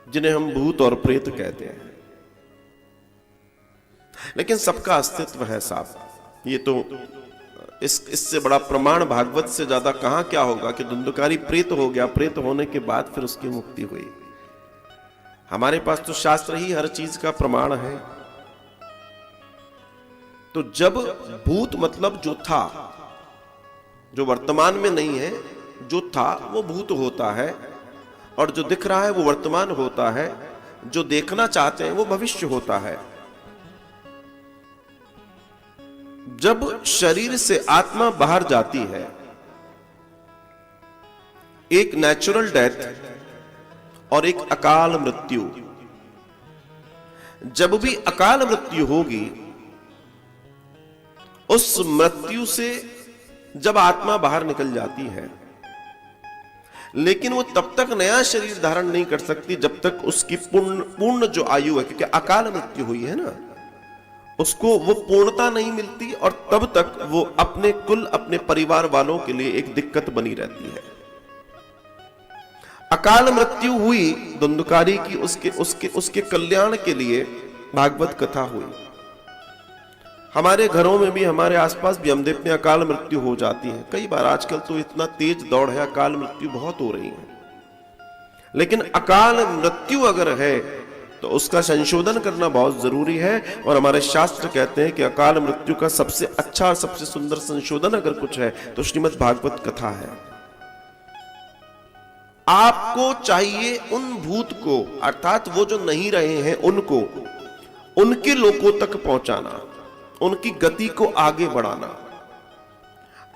जिन्हें हम भूत और प्रेत कहते हैं। लेकिन सबका अस्तित्व है साहब। ये तो इससे बड़ा प्रमाण भागवत से ज्यादा कहां क्या होगा कि धुंधकारी प्रेत हो गया, प्रेत होने के बाद फिर उसकी मुक्ति हुई। हमारे पास तो शास्त्र ही हर चीज का प्रमाण है। तो जब भूत मतलब जो था, जो वर्तमान में नहीं है, जो था वो भूत होता है, और जो दिख रहा है वो वर्तमान होता है, जो देखना चाहते हैं वो भविष्य होता है। जब शरीर से आत्मा बाहर जाती है, एक नेचुरल डेथ और एक अकाल मृत्यु। जब भी अकाल मृत्यु होगी, उस मृत्यु से जब आत्मा बाहर निकल जाती है, लेकिन वो तब तक नया शरीर धारण नहीं कर सकती जब तक उसकी पूर्ण जो आयु है, क्योंकि अकाल मृत्यु हुई है ना, उसको वो पूर्णता नहीं मिलती, और तब तक वो अपने कुल, अपने परिवार वालों के लिए एक दिक्कत बनी रहती है। अकाल मृत्यु हुई धुंधकारी की, उसके कल्याण के लिए भागवत कथा हुई। हमारे घरों में भी, हमारे आसपास भी हम देखते हैं अकाल मृत्यु हो जाती है कई बार। आजकल तो इतना तेज दौड़ है, अकाल मृत्यु बहुत हो रही है। लेकिन अकाल मृत्यु अगर है तो उसका संशोधन करना बहुत जरूरी है। और हमारे शास्त्र कहते हैं कि अकाल मृत्यु का सबसे अच्छा और सबसे सुंदर संशोधन अगर कुछ है तो श्रीमद् भागवत कथा है। आपको चाहिए उन भूत को, अर्थात वो जो नहीं रहे हैं उनको, उनके लोकों तक पहुंचाना, उनकी गति को आगे बढ़ाना।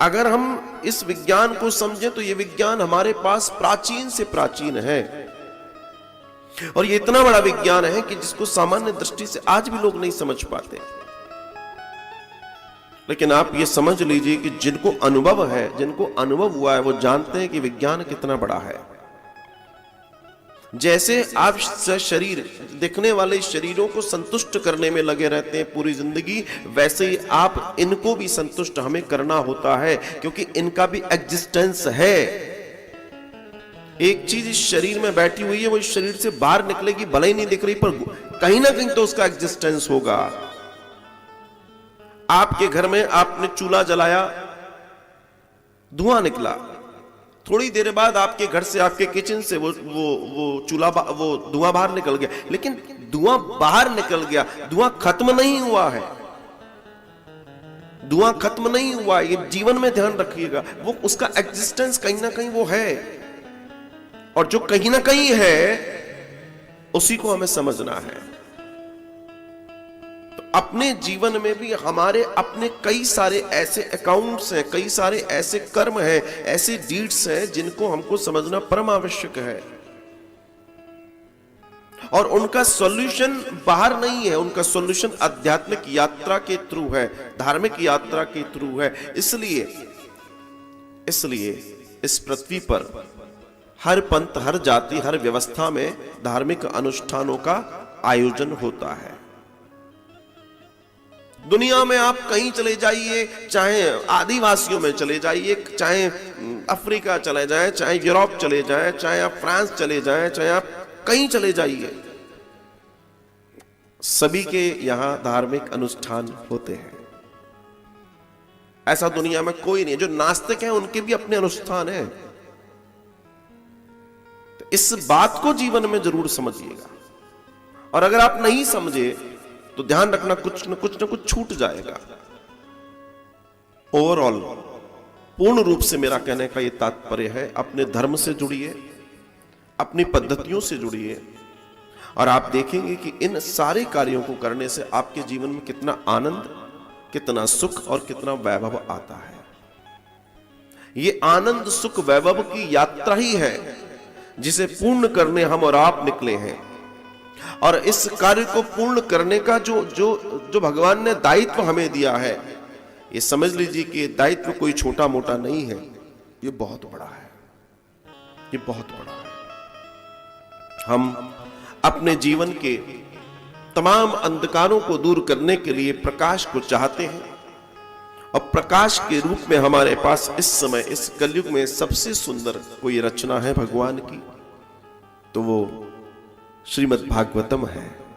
अगर हम इस विज्ञान को समझें तो ये विज्ञान हमारे पास प्राचीन से प्राचीन है, और ये इतना बड़ा विज्ञान है कि जिसको सामान्य दृष्टि से आज भी लोग नहीं समझ पाते। लेकिन आप ये समझ लीजिए कि जिनको अनुभव है, जिनको अनुभव हुआ है, वो जानते हैं कि विज्ञान कितना बड़ा है। जैसे आप शरीर, दिखने वाले शरीरों को संतुष्ट करने में लगे रहते हैं पूरी जिंदगी, वैसे ही आप इनको भी संतुष्ट हमें करना होता है, क्योंकि इनका भी एग्जिस्टेंस है। एक चीज इस शरीर में बैठी हुई है, वो इस शरीर से बाहर निकलेगी, भले ही नहीं दिख रही, पर कहीं ना कहीं तो उसका एग्जिस्टेंस होगा। आपके घर में आपने चूल्हा जलाया, धुआं निकला, थोड़ी देर बाद आपके घर से, आपके किचन से वो चूल्हा, वो धुआं बाहर निकल गया। लेकिन धुआं बाहर निकल गया, धुआं खत्म नहीं हुआ है, धुआं खत्म नहीं हुआ। ये जीवन में ध्यान रखिएगा, वो उसका एग्जिस्टेंस कहीं ना कहीं वो है, और जो कहीं ना कहीं है उसी को हमें समझना है। तो अपने जीवन में भी हमारे अपने कई सारे ऐसे अकाउंट्स हैं, कई सारे ऐसे कर्म हैं, ऐसे डीड्स हैं जिनको हमको समझना परम आवश्यक है। और उनका सॉल्यूशन बाहर नहीं है, उनका सॉल्यूशन आध्यात्मिक यात्रा के थ्रू है, धार्मिक यात्रा के थ्रू है। इसलिए इस पृथ्वी पर हर पंथ, हर जाति, हर व्यवस्था में धार्मिक अनुष्ठानों का आयोजन होता है। दुनिया में आप कहीं चले जाइए, चाहे आदिवासियों में चले जाइए, चाहे अफ्रीका चले जाएं, चाहे यूरोप चले जाएं, चाहे आप फ्रांस चले जाएं, चाहे आप कहीं चले जाइए, सभी के यहां धार्मिक अनुष्ठान होते हैं। ऐसा दुनिया में कोई नहीं है। जो नास्तिक हैं उनके भी अपने अनुष्ठान हैं। तो इस बात को जीवन में जरूर समझिएगा, और अगर आप नहीं समझे तो ध्यान रखना, कुछ न कुछ छूट जाएगा। ओवरऑल पूर्ण रूप से मेरा कहने का यह तात्पर्य है, अपने धर्म से जुड़िए, अपनी पद्धतियों से जुड़िए, और आप देखेंगे कि इन सारे कार्यों को करने से आपके जीवन में कितना आनंद, कितना सुख और कितना वैभव आता है। ये आनंद, सुख, वैभव की यात्रा ही है जिसे पूर्ण करने हम और आप निकले हैं। और इस कार्य को पूर्ण करने का जो भगवान ने दायित्व हमें दिया है, ये समझ लीजिए कि दायित्व कोई छोटा मोटा नहीं है, ये बहुत बड़ा है, ये बहुत बड़ा है। हम अपने जीवन के तमाम अंधकारों को दूर करने के लिए प्रकाश को चाहते हैं, और प्रकाश के रूप में हमारे पास इस समय, इस कलयुग में सबसे सुंदर कोई रचना है भगवान की, तो वो श्रीमद् भागवतम है।